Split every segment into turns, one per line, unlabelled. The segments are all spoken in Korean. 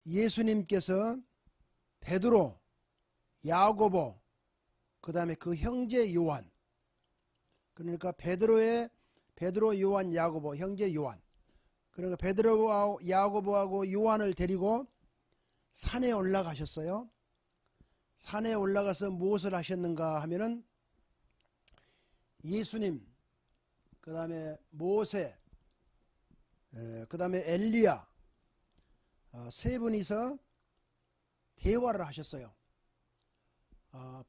예수님께서 베드로, 야고보, 그 다음에 그 형제 요한, 그러니까 베드로, 요한, 야고보, 형제 요한, 그러니까 베드로와 야고보하고 요한을 데리고 산에 올라가셨어요. 산에 올라가서 무엇을 하셨는가 하면은 예수님, 그 다음에 모세, 그 다음에 엘리야, 세 분이서 대화를 하셨어요.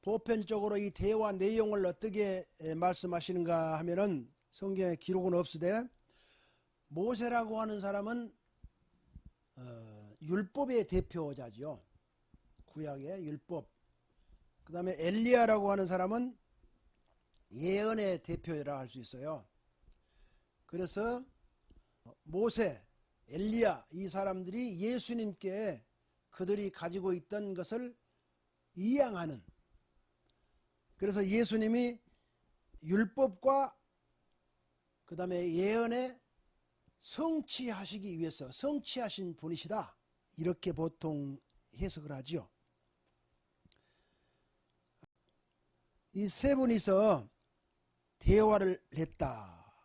보편적으로 이 대화 내용을 어떻게 말씀하시는가 하면은 성경에 기록은 없으되, 모세라고 하는 사람은 율법의 대표자지요. 구약의 율법. 그 다음에 엘리야라고 하는 사람은 예언의 대표라 할 수 있어요. 그래서 모세, 엘리야 이 사람들이 예수님께 그들이 가지고 있던 것을 이양하는, 그래서 예수님이 율법과 그 다음에 예언에 성취하시기 위해서 성취하신 분이시다, 이렇게 보통 해석을 하죠. 이 세 분이서 대화를 했다,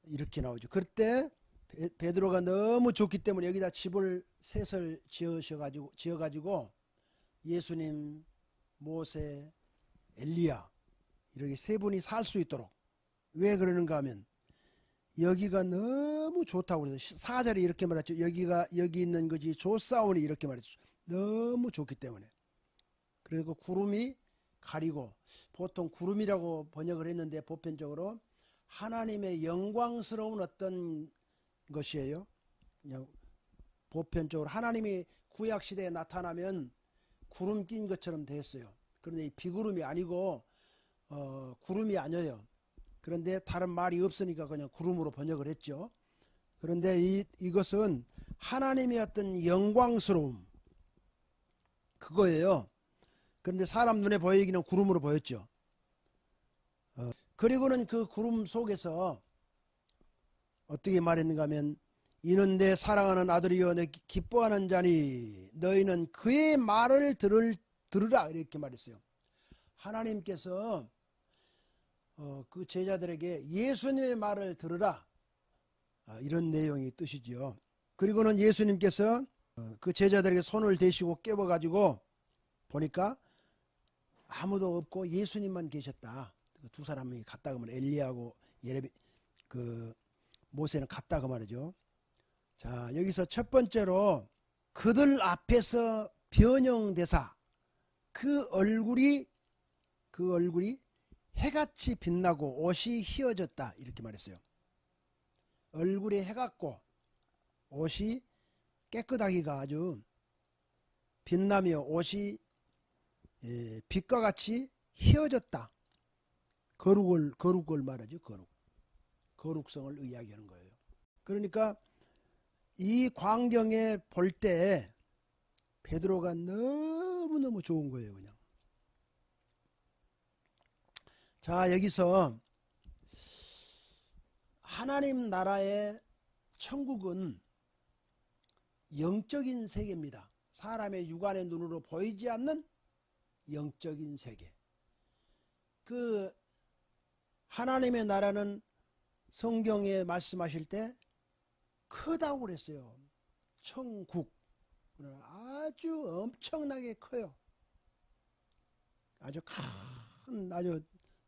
이렇게 나오죠. 그때 베드로가 너무 좋기 때문에 여기다 집을 셋을 지어가지고 예수님, 모세, 엘리야 이렇게 세 분이 살 수 있도록. 왜 그러는가 하면 여기가 너무 좋다고 그래서 4절에 이렇게 말했죠. 여기 있는 것이 좋사오니, 이렇게 말했죠. 너무 좋기 때문에. 그리고 구름이 가리고, 보통 구름이라고 번역을 했는데 보편적으로 하나님의 영광스러운 어떤 것이에요. 그냥 보편적으로 하나님이 구약시대에 나타나면 구름 낀 것처럼 되었어요. 그런데 이 비구름이 아니고 구름이 아니에요. 그런데 다른 말이 없으니까 그냥 구름으로 번역을 했죠. 그런데 이것은 하나님의 어떤 영광스러움, 그거예요. 그런데 사람 눈에 보이기는 구름으로 보였죠. 그리고는 그 구름 속에서 어떻게 말했는가 하면, 이는 내 사랑하는 아들이여 내 기뻐하는 자니 너희는 그의 말을 들으라, 이렇게 말했어요. 하나님께서 그 제자들에게 예수님의 말을 들으라, 이런 내용이 뜻이지요. 그리고는 예수님께서 그 제자들에게 손을 대시고 깨워가지고 보니까 아무도 없고 예수님만 계셨다. 두 사람이 갔다 그러면 엘리야하고 모세는 갔다 그 말이죠. 자, 여기서 첫 번째로 그들 앞에서 변형되사 그 얼굴이 해같이 빛나고 옷이 휘어졌다, 이렇게 말했어요. 얼굴이 해같고 옷이 깨끗하기가 아주 빛나며 옷이 빛과 같이 휘어졌다. 거룩을 말하죠. 거룩성을 이야기하는 거예요. 그러니까 이 광경에 볼 때 베드로가 너무너무 좋은 거예요, 그냥. 자, 여기서 하나님 나라의 천국은 영적인 세계입니다. 사람의 육안의 눈으로 보이지 않는 영적인 세계. 그 하나님의 나라는 성경에 말씀하실 때 크다고 그랬어요. 천국. 아주 엄청나게 커요. 아주 큰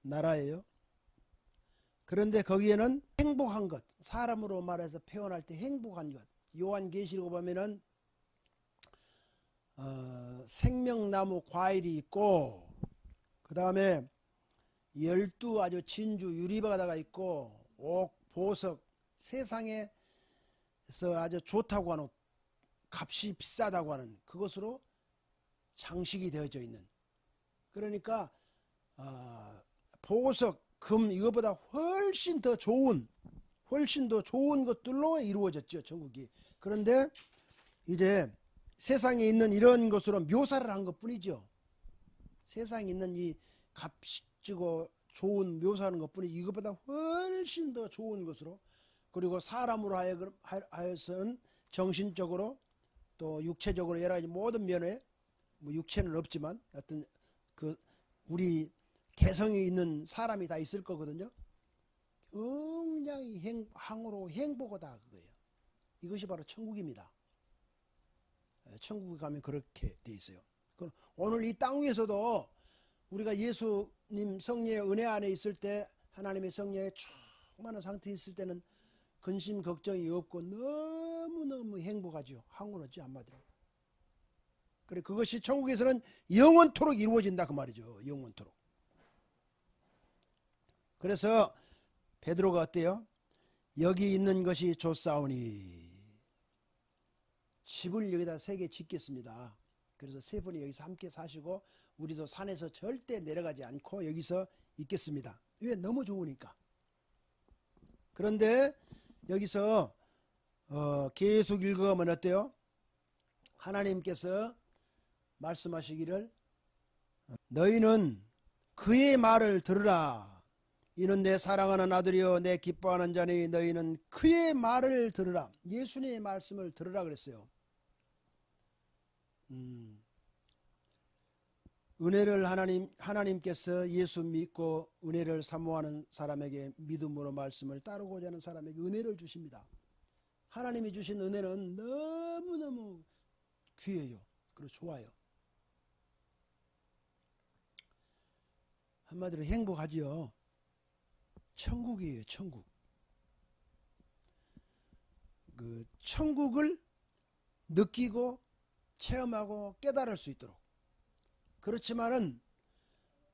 나라예요. 그런데 거기에는 행복한 것, 사람으로 말해서 표현할 때 행복한 것, 요한계시록 보면은 생명나무 과일이 있고, 그 다음에 12 아주 진주 유리바다가 있고, 옥, 보석, 세상에서 아주 좋다고 하는, 값이 비싸다고 하는 그것으로 장식이 되어져 있는, 그러니까 보석, 금 이거보다 훨씬 더 좋은 것들로 이루어졌죠, 천국이. 그런데 이제 세상에 있는 이런 것으로 묘사를 한 것뿐이죠. 세상에 있는 이 값지고 좋은 묘사하는 것뿐이지, 이것보다 훨씬 더 좋은 것으로, 그리고 사람으로 하여서는 정신적으로 또 육체적으로 여러 가지 모든 면에 뭐 육체는 없지만 어떤 그 우리 개성이 있는 사람이 다 있을 거거든요. 굉장히 항으로 행복하다 그거예요. 이것이 바로 천국입니다. 천국에 가면 그렇게 돼 있어요. 오늘 이 땅 위에서도 우리가 예수님 성령의 은혜 안에 있을 때, 하나님의 성령에 충만한 상태에 있을 때는 근심 걱정이 없고 너무너무 행복하죠. 항원하죠, 한마디로. 그래, 그것이 천국에서는 영원토록 이루어진다 그 말이죠. 영원토록. 그래서 베드로가 어때요? 여기 있는 것이 좋사오니 집을 여기다 3개 짓겠습니다. 그래서 3분이 여기서 함께 사시고 우리도 산에서 절대 내려가지 않고 여기서 있겠습니다. 왜? 너무 좋으니까. 그런데 여기서 계속 읽어가면 어때요? 하나님께서 말씀하시기를 너희는 그의 말을 들으라. 이는 내 사랑하는 아들이여 내 기뻐하는 자니 너희는 그의 말을 들으라. 예수님의 말씀을 들으라 그랬어요. 은혜를 하나님께서 예수 믿고 은혜를 사모하는 사람에게 믿음으로 말씀을 따르고자 하는 사람에게 은혜를 주십니다. 하나님이 주신 은혜는 너무너무 귀해요. 그리고 좋아요. 한마디로 행복하지요. 천국이에요. 천국. 그 천국을 느끼고 체험하고 깨달을 수 있도록. 그렇지만은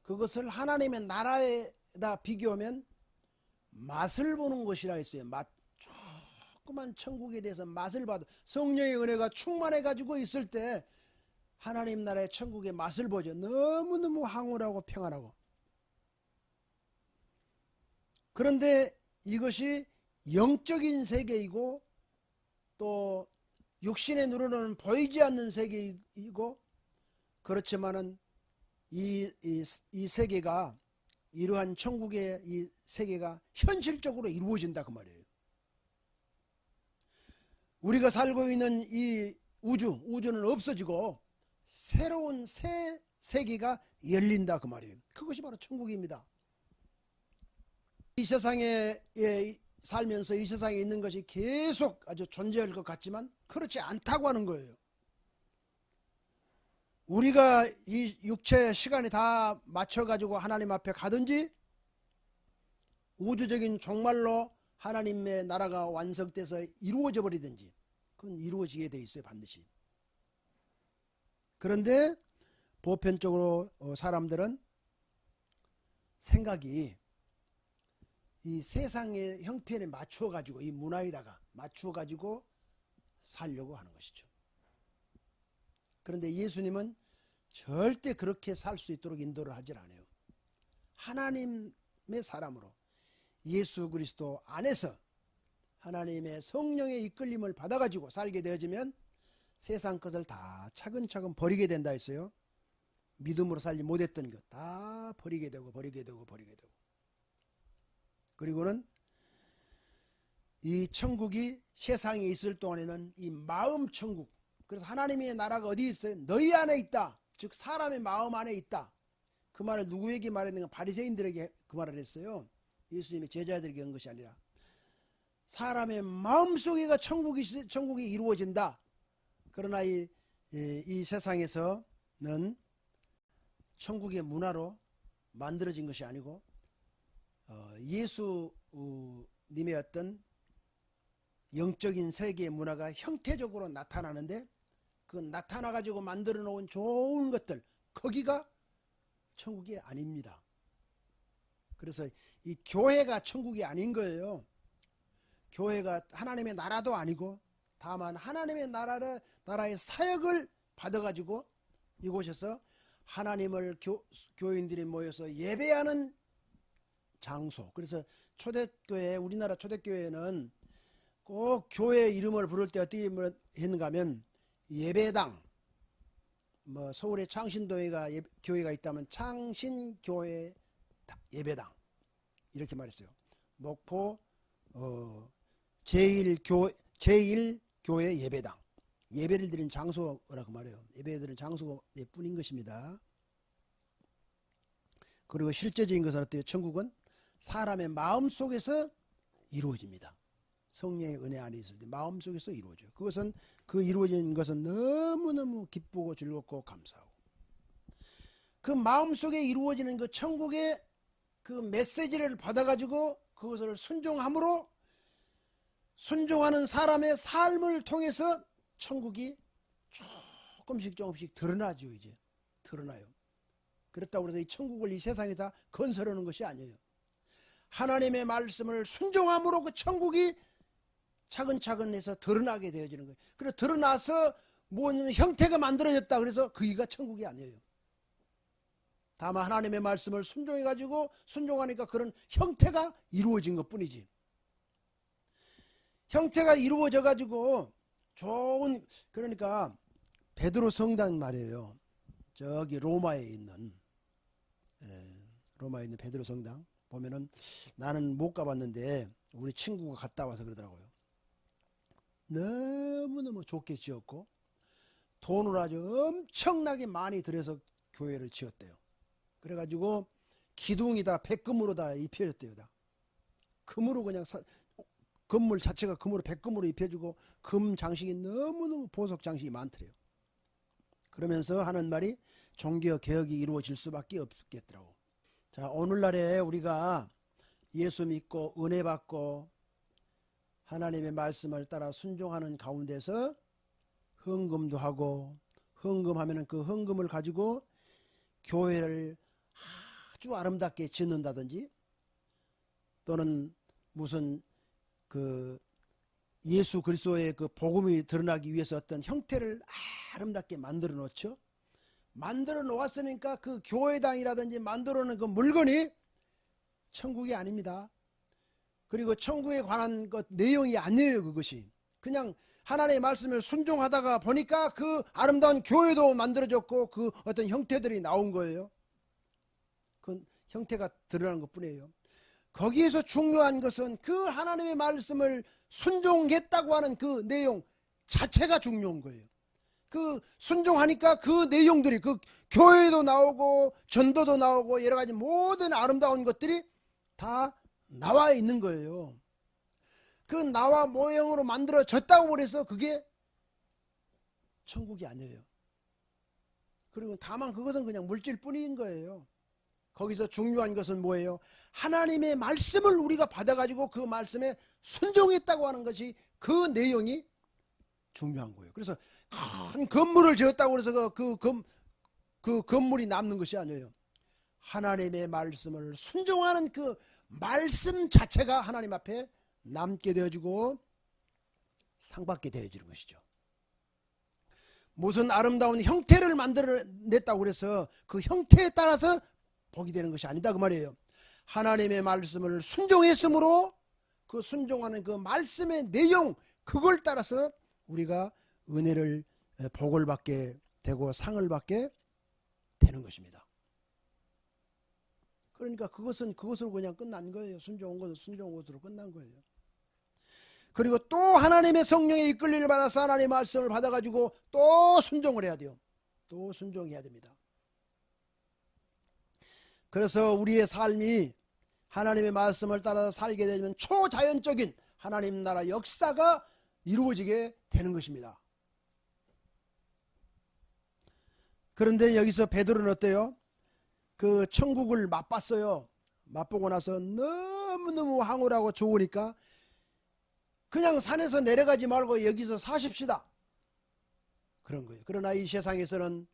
그것을 하나님의 나라에다 비교하면 맛을 보는 것이라 했어요. 조그만 천국에 대해서 맛을 봐도 성령의 은혜가 충만해 가지고 있을 때 하나님 나라의 천국의 맛을 보죠. 너무너무 황홀하고 평안하고. 그런데 이것이 영적인 세계이고 또 육신의 눈으로는 보이지 않는 세계이고 그렇지만은 이 세계가 이러한 천국의 이 세계가 현실적으로 이루어진다 그 말이에요. 우리가 살고 있는 이 우주는 없어지고 새로운 새 세계가 열린다 그 말이에요. 그것이 바로 천국입니다. 이 세상에 살면서 이 세상에 있는 것이 계속 아주 존재할 것 같지만 그렇지 않다고 하는 거예요. 우리가 이 육체 시간이 다 맞춰가지고 하나님 앞에 가든지 우주적인 종말로 하나님의 나라가 완성돼서 이루어져 버리든지 그건 이루어지게 돼 있어요. 반드시. 그런데 보편적으로 사람들은 생각이 이 세상의 형편에 맞추어 가지고 이 문화에다가 맞추어 가지고 살려고 하는 것이죠. 그런데 예수님은 절대 그렇게 살 수 있도록 인도를 하질 않아요. 하나님의 사람으로 예수 그리스도 안에서 하나님의 성령의 이끌림을 받아가지고 살게 되어지면 세상 것을 다 차근차근 버리게 된다 했어요. 믿음으로 살지 못했던 것 다 버리게 되고 버리게 되고 버리게 되고. 그리고는 이 천국이 세상에 있을 동안에는 이 마음 천국. 그래서 하나님의 나라가 어디 있어요? 너희 안에 있다. 즉 사람의 마음 안에 있다. 그 말을 누구에게 말했는가? 바리새인들에게 그 말을 했어요. 예수님의 제자들에게 한 것이 아니라 사람의 마음속에가 천국이 이루어진다. 그러나 이 세상에서는 천국의 문화로 만들어진 것이 아니고 예수님의 어떤 영적인 세계의 문화가 형태적으로 나타나는데 그 나타나가지고 만들어 놓은 좋은 것들 거기가 천국이 아닙니다. 그래서 이 교회가 천국이 아닌 거예요. 교회가 하나님의 나라도 아니고 다만 하나님의 나라의 사역을 받아가지고 이곳에서 하나님을 교인들이 모여서 예배하는 장소. 그래서 초대교회, 우리나라 초대교회는 꼭 교회 이름을 부를 때 어떻게 했는가 하면 예배당, 뭐 서울에 창신교회가 교회가 있다면 창신교회 예배당 이렇게 말했어요. 목포 제1교회 예배당. 예배를 드린 장소라고 말해요. 예배를 드린 장소의 뿐인 것입니다. 그리고 실제적인 것은 어때요? 천국은 사람의 마음속에서 이루어집니다. 성령의 은혜 안에 있을 때 마음속에서 이루어져요. 그것은 그 이루어진 것은 너무너무 기쁘고 즐겁고 감사하고, 그 마음속에 이루어지는 그 천국의 그 메시지를 받아가지고 그것을 순종함으로 순종하는 사람의 삶을 통해서 천국이 조금씩 드러나죠. 이제 드러나요. 그렇다고 해서 이 천국을 이 세상에다 건설하는 것이 아니에요. 하나님의 말씀을 순종함으로 그 천국이 차근차근 해서 드러나게 되어지는 거예요. 그래서 드러나서 뭔 형태가 만들어졌다 그래서 그이가 천국이 아니에요. 다만 하나님의 말씀을 순종해가지고 순종하니까 그런 형태가 이루어진 것 뿐이지. 형태가 이루어져가지고 좋은, 그러니까 베드로 성당 말이에요. 저기 로마에 있는 베드로 성당 보면은, 나는 못 가봤는데 우리 친구가 갔다 와서 그러더라고요. 너무너무 좋게 지었고 돈을 아주 엄청나게 많이 들여서 교회를 지었대요. 그래가지고 기둥이 다 백금으로 다 입혀졌대요. 다 금으로 그냥 건물 자체가 금으로 백금으로 입혀주고 금 장식이 너무너무 보석 장식이 많더래요. 그러면서 하는 말이 종교 개혁이 이루어질 수밖에 없겠더라고. 자, 오늘날에 우리가 예수 믿고 은혜 받고 하나님의 말씀을 따라 순종하는 가운데서 헌금도 하고, 헌금하면은 그 헌금을 가지고 교회를 아주 아름답게 짓는다든지, 또는 무슨 그 예수 그리스도의 그 복음이 드러나기 위해서 어떤 형태를 아름답게 만들어 놓죠. 만들어 놓았으니까 그 교회당이라든지 만들어 놓은 그 물건이 천국이 아닙니다. 그리고 천국에 관한 것 내용이 아니에요. 그것이 그냥 하나님의 말씀을 순종하다가 보니까 그 아름다운 교회도 만들어졌고 그 어떤 형태들이 나온 거예요. 그 형태가 드러나는 것 뿐이에요. 거기에서 중요한 것은 그 하나님의 말씀을 순종했다고 하는 그 내용 자체가 중요한 거예요. 그 순종하니까 그 내용들이, 그 교회도 나오고 전도도 나오고 여러 가지 모든 아름다운 것들이 다 나와 있는 거예요. 그 나와 모형으로 만들어졌다고 그래서 그게 천국이 아니에요. 그리고 다만 그것은 그냥 물질뿐인 거예요. 거기서 중요한 것은 뭐예요? 하나님의 말씀을 우리가 받아가지고 그 말씀에 순종했다고 하는 것이, 그 내용이 중요한 거예요. 그래서 큰 건물을 지었다고 해서 그 건물이 남는 것이 아니에요. 하나님의 말씀을 순종하는 그 말씀 자체가 하나님 앞에 남게 되어지고 상받게 되어지는 것이죠. 무슨 아름다운 형태를 만들어냈다고 해서 그 형태에 따라서 복이 되는 것이 아니다 그 말이에요. 하나님의 말씀을 순종했으므로 그 순종하는 그 말씀의 내용, 그걸 따라서 우리가 은혜를, 복을 받게 되고 상을 받게 되는 것입니다. 그러니까 그것으로 그냥 끝난 거예요. 순종한 것은 순종한 것으로 끝난 거예요. 그리고 또 하나님의 성령의 이끌림을 받아서 하나님의 말씀을 받아가지고 또 순종을 해야 돼요. 또 순종해야 됩니다. 그래서 우리의 삶이 하나님의 말씀을 따라 살게 되면 초자연적인 하나님 나라 역사가 이루어지게 되는 것입니다. 그런데 여기서 베드로는 어때요? 그 천국을 맛봤어요. 맛보고 나서 너무너무 황홀하고 좋으니까 그냥 산에서 내려가지 말고 여기서 사십시다, 그런 거예요. 그러나 이 세상에서는,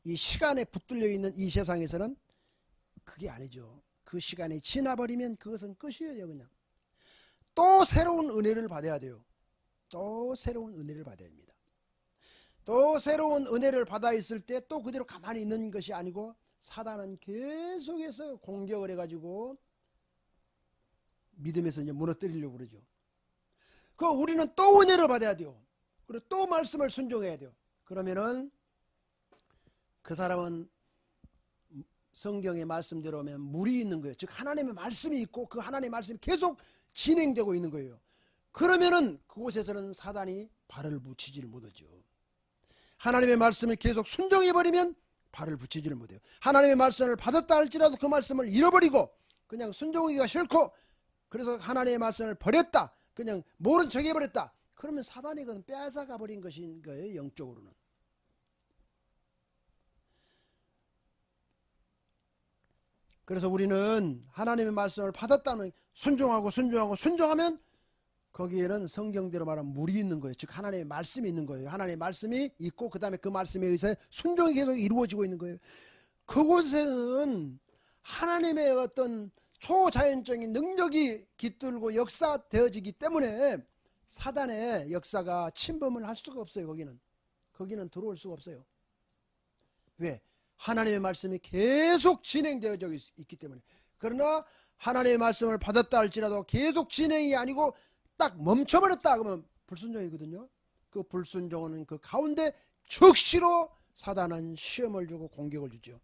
이 시간에 붙들려 있는 이 세상에서는 그게 아니죠. 그 시간이 지나버리면 그것은 끝이에요. 그냥 또 새로운 은혜를 받아야 돼요. 또 새로운 은혜를 받아야 합니다. 또 새로운 은혜를 받아 있을 때 또 그대로 가만히 있는 것이 아니고 사단은 계속해서 공격을 해가지고 믿음에서 이제 무너뜨리려고 그러죠. 우리는 또 은혜를 받아야 돼요. 그리고 또 말씀을 순종해야 돼요. 그러면은 그 사람은 성경의 말씀대로 하면 물이 있는 거예요. 즉 하나님의 말씀이 있고 그 하나님의 말씀이 계속 진행되고 있는 거예요. 그러면은 그곳에서는 사단이 발을 붙이질 못하죠. 하나님의 말씀을 계속 순종해버리면 발을 붙이지를 못해요. 하나님의 말씀을 받았다 할지라도 그 말씀을 잃어버리고 그냥 순종하기가 싫고 그래서 하나님의 말씀을 버렸다, 그냥 모른 척 해버렸다, 그러면 사단이 그건 빼앗아가 버린 것인 거예요. 영적으로는. 그래서 우리는 하나님의 말씀을 받았다는 순종하면 거기에는 성경대로 말하면 물이 있는 거예요. 즉 하나님의 말씀이 있는 거예요. 하나님의 말씀이 있고 그 다음에 그 말씀에 의해서 순종이 계속 이루어지고 있는 거예요. 그곳에는 하나님의 어떤 초자연적인 능력이 깃들고 역사되어지기 때문에 사단의 역사가 침범을 할 수가 없어요. 거기는 들어올 수가 없어요. 왜? 하나님의 말씀이 계속 진행되어져 있기 때문에. 그러나 하나님의 말씀을 받았다 할지라도 계속 진행이 아니고 딱 멈춰버렸다 그러면 불순종이거든요. 그 불순종은 그 가운데 즉시로 사단은 시험을 주고 공격을 주죠.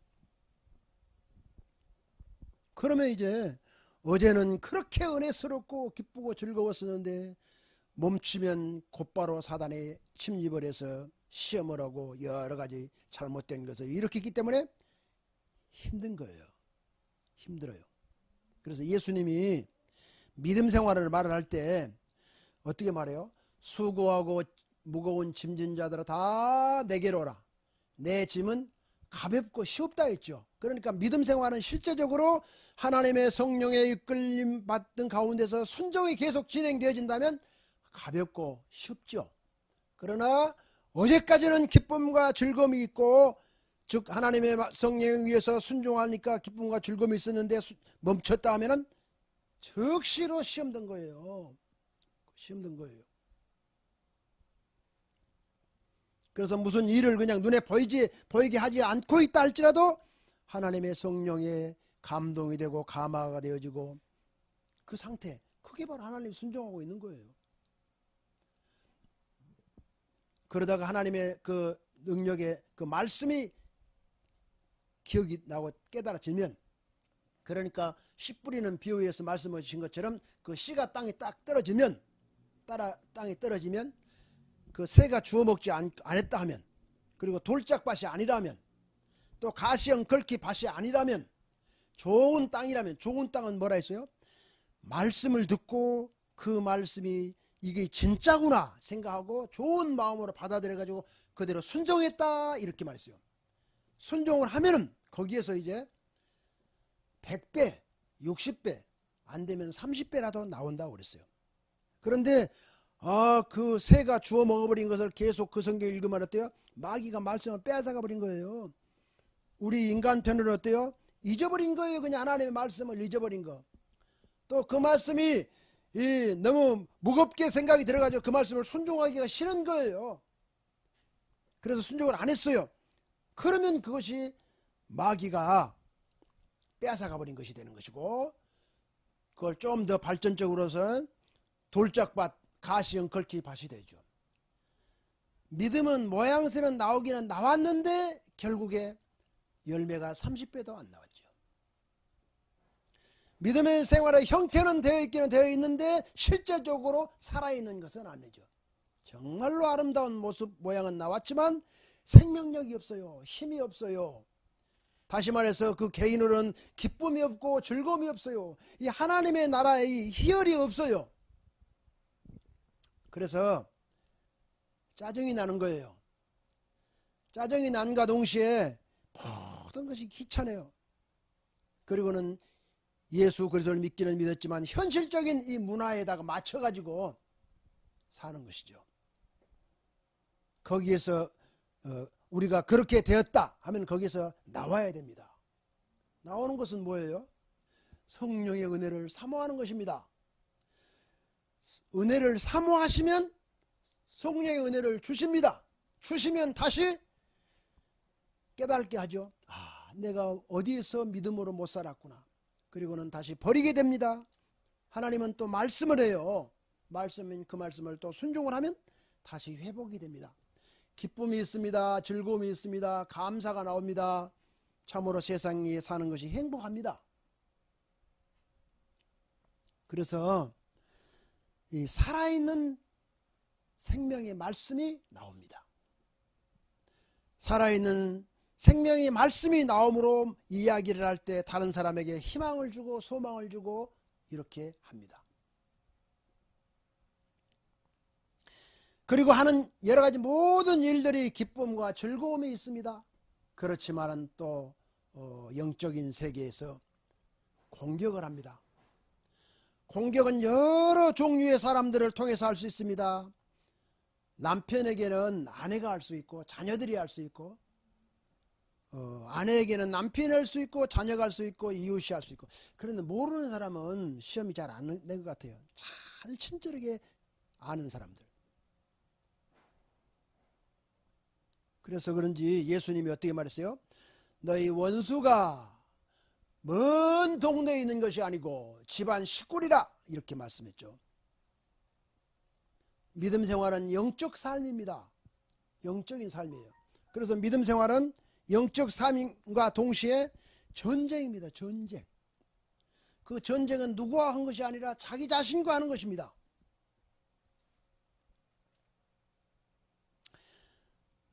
그러면 이제 어제는 그렇게 은혜스럽고 기쁘고 즐거웠었는데 멈추면 곧바로 사단이 침입을 해서 시험을 하고 여러 가지 잘못된 것을 일으키기 때문에 힘든 거예요. 힘들어요. 그래서 예수님이 믿음 생활을 말을 할 때 어떻게 말해요? 수고하고 무거운 짐진 자들아 다 내게로 오라. 내 짐은 가볍고 쉬웠다 했죠. 그러니까 믿음 생활은 실제적으로 하나님의 성령의 이끌림 받던 가운데서 순종이 계속 진행되어진다면 가볍고 쉽죠. 그러나 어제까지는 기쁨과 즐거움이 있고 즉 하나님의 성령에 의해서 순종하니까 기쁨과 즐거움이 있었는데 멈췄다 하면은 즉시로 시험된 거예요. 시험된 거예요. 그래서 무슨 일을 그냥 눈에 보이게 하지 않고 있다 할지라도 하나님의 성령에 감동이 되고 감화가 되어지고 그 상태, 그게 바로 하나님 순종하고 있는 거예요. 그러다가 하나님의 그 능력의 그 말씀이 기억이 나고 깨달아지면, 그러니까 씨 뿌리는 비유에서 말씀하신 것처럼 그 씨가 땅에 딱 떨어지면, 땅에 떨어지면 그 새가 주워 먹지 않았다 하면, 그리고 돌짝밭이 아니라면, 또 가시형 걸기 밭이 아니라면, 좋은 땅이라면, 좋은 땅은 뭐라 했어요? 말씀을 듣고 그 말씀이 이게 진짜구나 생각하고 좋은 마음으로 받아들여가지고 그대로 순종했다 이렇게 말했어요. 순종을 하면은 거기에서 이제 100배, 60배, 안 되면 30배라도 나온다고 그랬어요. 그런데 그 새가 주워 먹어버린 것을 계속 그 성경 읽으면 어때요? 마귀가 말씀을 빼앗아가 버린 거예요. 우리 인간 편으로 어때요? 잊어버린 거예요. 그냥 하나님의 말씀을 잊어버린 거. 또 그 말씀이 너무 무겁게 생각이 들어가지고 그 말씀을 순종하기가 싫은 거예요. 그래서 순종을 안 했어요. 그러면 그것이 마귀가 빼앗아가 버린 것이 되는 것이고, 그걸 좀 더 발전적으로서는 돌짝밭, 가시형 걸기 밭이 되죠. 믿음은 모양새는 나오기는 나왔는데 결국에 열매가 30배도 안 나왔죠. 믿음의 생활의 형태는 되어 있기는 되어 있는데 실제적으로 살아있는 것은 아니죠. 정말로 아름다운 모습 모양은 나왔지만 생명력이 없어요. 힘이 없어요. 다시 말해서 그 개인으로는 기쁨이 없고 즐거움이 없어요. 이 하나님의 나라의 희열이 없어요. 그래서 짜증이 나는 거예요. 짜증이 난과 동시에 모든 것이 귀찮아요. 그리고는 예수 그리스도를 믿기는 믿었지만 현실적인 이 문화에다가 맞춰가지고 사는 것이죠. 거기에서 우리가 그렇게 되었다 하면 거기에서 나와야 됩니다. 나오는 것은 뭐예요? 성령의 은혜를 사모하는 것입니다. 은혜를 사모하시면 성령의 은혜를 주십니다. 주시면 다시 깨닫게 하죠. 내가 어디에서 믿음으로 못 살았구나. 그리고는 다시 버리게 됩니다. 하나님은 또 말씀을 해요. 말씀은 그 말씀을 또 순종을 하면 다시 회복이 됩니다. 기쁨이 있습니다. 즐거움이 있습니다. 감사가 나옵니다. 참으로 세상에 사는 것이 행복합니다. 그래서 이 살아있는 생명의 말씀이 나옵니다. 살아있는 생명의 말씀이 나옴으로 이야기를 할 때 다른 사람에게 희망을 주고 소망을 주고 이렇게 합니다. 그리고 하는 여러 가지 모든 일들이 기쁨과 즐거움이 있습니다. 그렇지만은 또 영적인 세계에서 공격을 합니다. 공격은 여러 종류의 사람들을 통해서 할 수 있습니다. 남편에게는 아내가 할 수 있고 자녀들이 할 수 있고, 아내에게는 남편이 할 수 있고 자녀가 할 수 있고 이웃이 할 수 있고. 그런데 모르는 사람은 시험이 잘 안 낸 것 같아요. 잘 친절하게 아는 사람들. 그래서 그런지 예수님이 어떻게 말했어요? 너희 원수가 먼 동네에 있는 것이 아니고 집안 식구리라, 이렇게 말씀했죠. 믿음 생활은 영적 삶입니다. 영적인 삶이에요. 그래서 믿음 생활은 영적 삶과 동시에 전쟁입니다. 전쟁. 그 전쟁은 누구와 한 것이 아니라 자기 자신과 하는 것입니다.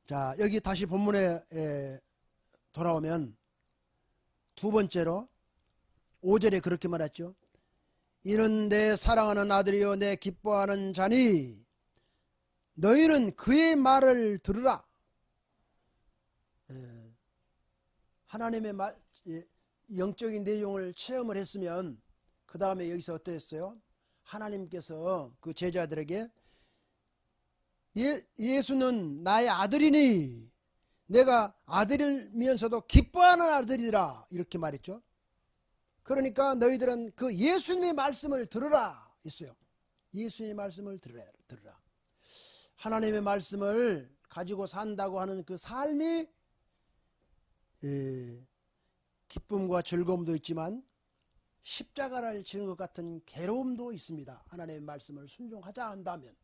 자, 여기 다시 본문에 돌아오면 두 번째로 5절에 그렇게 말했죠. 이는 내 사랑하는 아들이요 내 기뻐하는 자니 너희는 그의 말을 들으라. 하나님의 영적인 내용을 체험을 했으면 그 다음에 여기서 어땠어요? 하나님께서 그 제자들에게 예수는 나의 아들이니 내가 아들이면서도 기뻐하는 아들이라, 이렇게 말했죠. 그러니까 너희들은 그 예수님의 말씀을 들으라 했어요. 예수님의 말씀을 들으라. 하나님의 말씀을 가지고 산다고 하는 그 삶이 기쁨과 즐거움도 있지만 십자가를 지는 것 같은 괴로움도 있습니다. 하나님의 말씀을 순종하자 한다면.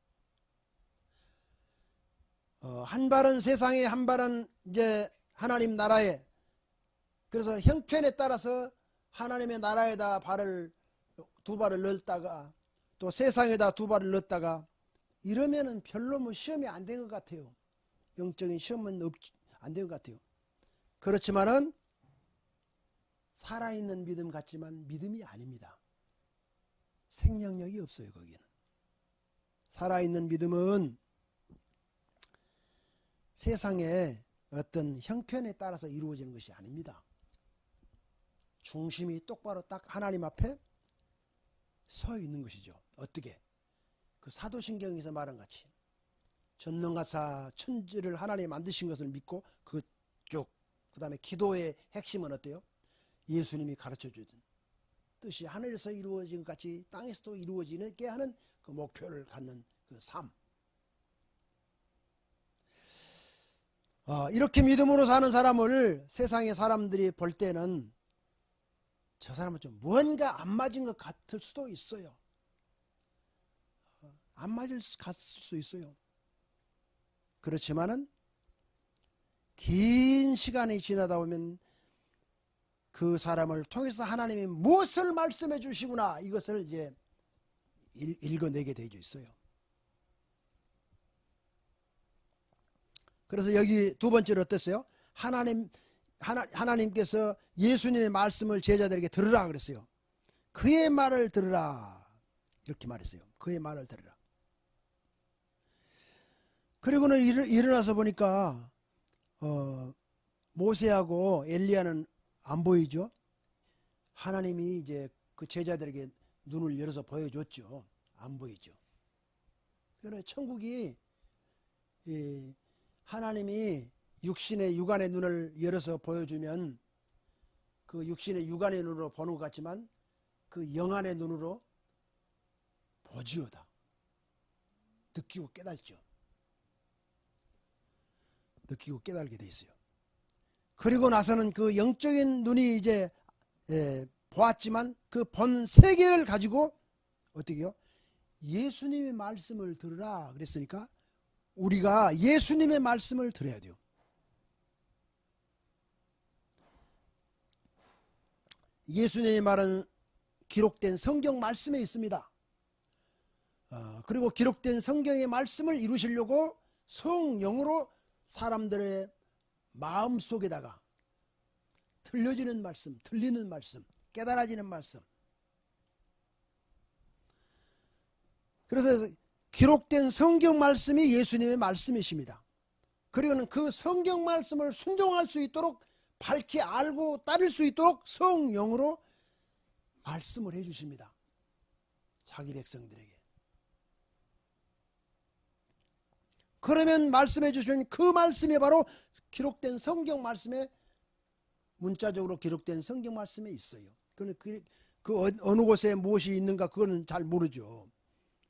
한 발은 세상에, 한 발은 이제 하나님 나라에. 그래서 형편에 따라서 하나님의 나라에다 두 발을 넣었다가 또 세상에다 두 발을 넣었다가 이러면은 별로 뭐 시험이 안 된 것 같아요. 영적인 시험은 안 된 것 같아요. 그렇지만은 살아있는 믿음 같지만 믿음이 아닙니다. 생명력이 없어요. 거기는. 살아있는 믿음은 세상의 어떤 형편에 따라서 이루어지는 것이 아닙니다. 중심이 똑바로 딱 하나님 앞에 서 있는 것이죠. 어떻게? 그 사도신경에서 말한 같이 전능하사 천지를 하나님이 만드신 것을 믿고 그쪽, 그 다음에 기도의 핵심은 어때요? 예수님이 가르쳐주던 뜻이 하늘에서 이루어진 것 같이 땅에서도 이루어지게 하는 그 목표를 갖는 그 삶. 이렇게 믿음으로 사는 사람을 세상의 사람들이 볼 때는 저 사람은 좀 뭔가 안 맞은 것 같을 수도 있어요. 안 맞을 수 있어요. 그렇지만은 긴 시간이 지나다 보면 그 사람을 통해서 하나님이 무엇을 말씀해 주시구나, 이것을 이제 읽어내게 되어 있어요. 그래서 여기 두 번째로 어땠어요? 하나님께서 예수님의 말씀을 제자들에게 들으라 그랬어요. 그의 말을 들으라, 이렇게 말했어요. 그의 말을 들으라. 그리고는 일어나서 보니까 모세하고 엘리야는 안 보이죠. 하나님이 이제 그 제자들에게 눈을 열어서 보여줬죠. 안 보이죠. 그러나 천국이 하나님이 육신의 육안의 눈을 열어서 보여주면 그 육신의 육안의 눈으로 보는 것 같지만 그 영안의 눈으로 보지어다. 느끼고 깨달죠. 느끼고 깨달게 돼 있어요. 그리고 나서는 그 영적인 눈이 이제 보았지만 그 본 세계를 가지고 어떻게 해요? 예수님의 말씀을 들으라 그랬으니까 우리가 예수님의 말씀을 들어야 돼요. 예수님의 말은 기록된 성경 말씀에 있습니다. 그리고 기록된 성경의 말씀을 이루시려고 성령으로 사람들의 마음속에다가 들려지는 말씀, 들리는 말씀, 깨달아지는 말씀. 그래서 기록된 성경 말씀이 예수님의 말씀이십니다. 그리고는 그 성경 말씀을 순종할 수 있도록 밝히 알고 따를 수 있도록 성령으로 말씀을 해주십니다. 자기 백성들에게. 그러면 말씀해 주시면 그 말씀이 바로 기록된 성경 말씀에, 문자적으로 기록된 성경 말씀에 있어요. 그 어느 곳에 무엇이 있는가 그거는 잘 모르죠.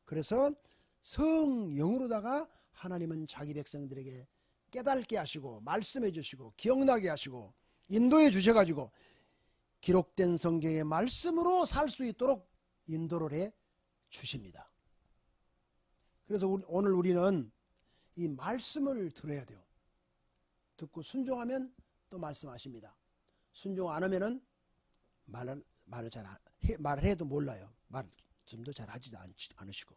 그래서 성령으로다가 하나님은 자기 백성들에게 깨닫게 하시고 말씀해 주시고 기억나게 하시고 인도해 주셔가지고 기록된 성경의 말씀으로 살 수 있도록 인도를 해 주십니다. 그래서 오늘 우리는 이 말씀을 들어야 돼요. 듣고 순종하면 또 말씀하십니다. 순종 안 하면은 말을 해도 몰라요. 말씀도 잘 하지도 않으시고.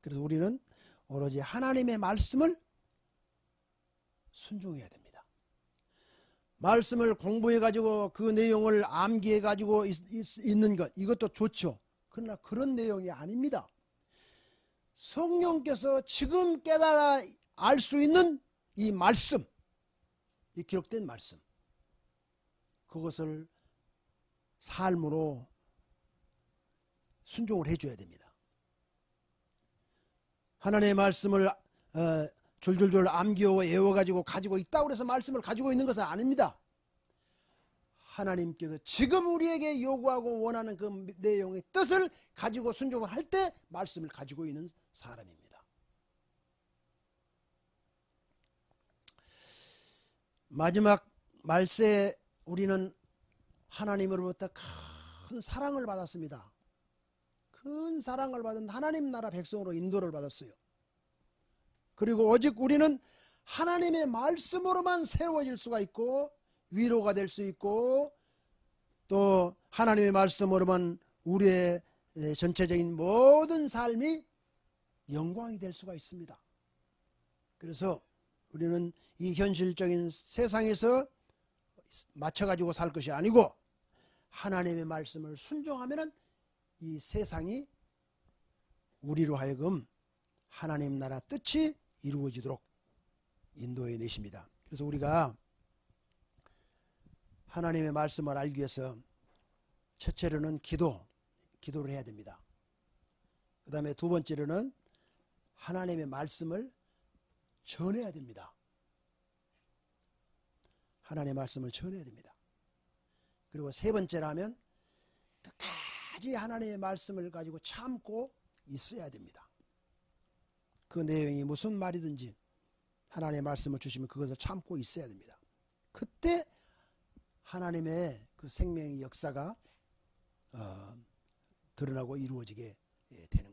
그래서 우리는 오로지 하나님의 말씀을 순종해야 됩니다. 말씀을 공부해가지고 그 내용을 암기해가지고 있는 것, 이것도 좋죠. 그러나 그런 내용이 아닙니다. 성령께서 지금 깨달아 알 수 있는 이 말씀, 이 기록된 말씀, 그것을 삶으로 순종을 해줘야 됩니다. 하나님의 말씀을 줄줄줄 암기하고 외워가지고 가지고 있다고 해서 말씀을 가지고 있는 것은 아닙니다. 하나님께서 지금 우리에게 요구하고 원하는 그 내용의 뜻을 가지고 순종을 할 때 말씀을 가지고 있는 사람입니다. 마지막 말세에 우리는 하나님으로부터 큰 사랑을 받았습니다. 큰 사랑을 받은 하나님 나라 백성으로 인도를 받았어요. 그리고 오직 우리는 하나님의 말씀으로만 세워질 수가 있고 위로가 될 수 있고 또 하나님의 말씀으로만 우리의 전체적인 모든 삶이 영광이 될 수가 있습니다. 그래서 우리는 이 현실적인 세상에서 맞춰가지고 살 것이 아니고 하나님의 말씀을 순종하면은 이 세상이 우리로 하여금 하나님 나라 뜻이 이루어지도록 인도해 내십니다. 그래서 우리가 하나님의 말씀을 알기 위해서 첫째로는 기도를 해야 됩니다. 그 다음에 두 번째로는 하나님의 말씀을 전해야 됩니다. 하나님의 말씀을 전해야 됩니다. 그리고 세 번째라면 끝까지 하나님의 말씀을 가지고 참고 있어야 됩니다. 그 내용이 무슨 말이든지 하나님의 말씀을 주시면 그것을 참고 있어야 됩니다. 그때 하나님의 그 생명의 역사가 드러나고 이루어지게 되는